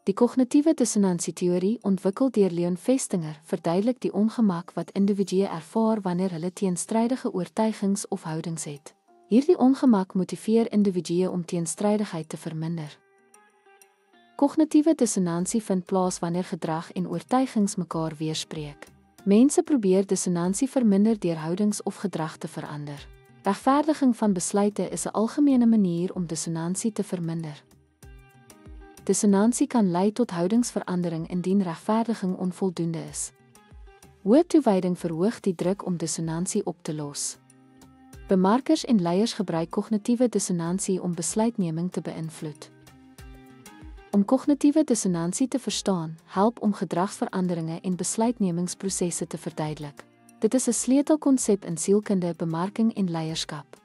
Die kognitiewe dissonansie-teorie, ontwikkel deur Leon Festinger, verduidelik die ongemak wat individue ervaar wanneer hulle teenstrydige oortuigings of houdings het. Hierdie ongemak motiveer individue om teenstrydigheid te verminder. Kognitiewe dissonansie vind plaas wanneer gedrag en oortuigings mekaar weerspreek. Mense probeer dissonansie verminder deur houdings of gedrag te verander. Regverdiging van besluite is 'n algemene manier om dissonansie te verminder. Dissonansie kan lei tot houdingsverandering indien regverdiging onvoldoende is. Hoë toewyding verhoog die druk om dissonansie op te los. Bemarkers en leiers gebruik kognitiewe dissonansie om besluitneming te beïnvloed. Om kognitiewe dissonansie te verstaan, help om gedragsveranderinge en besluitnemingsprosesse te verduidelik. Dit is 'n sleutelkonsep in sielkunde, bemarking en leierskap.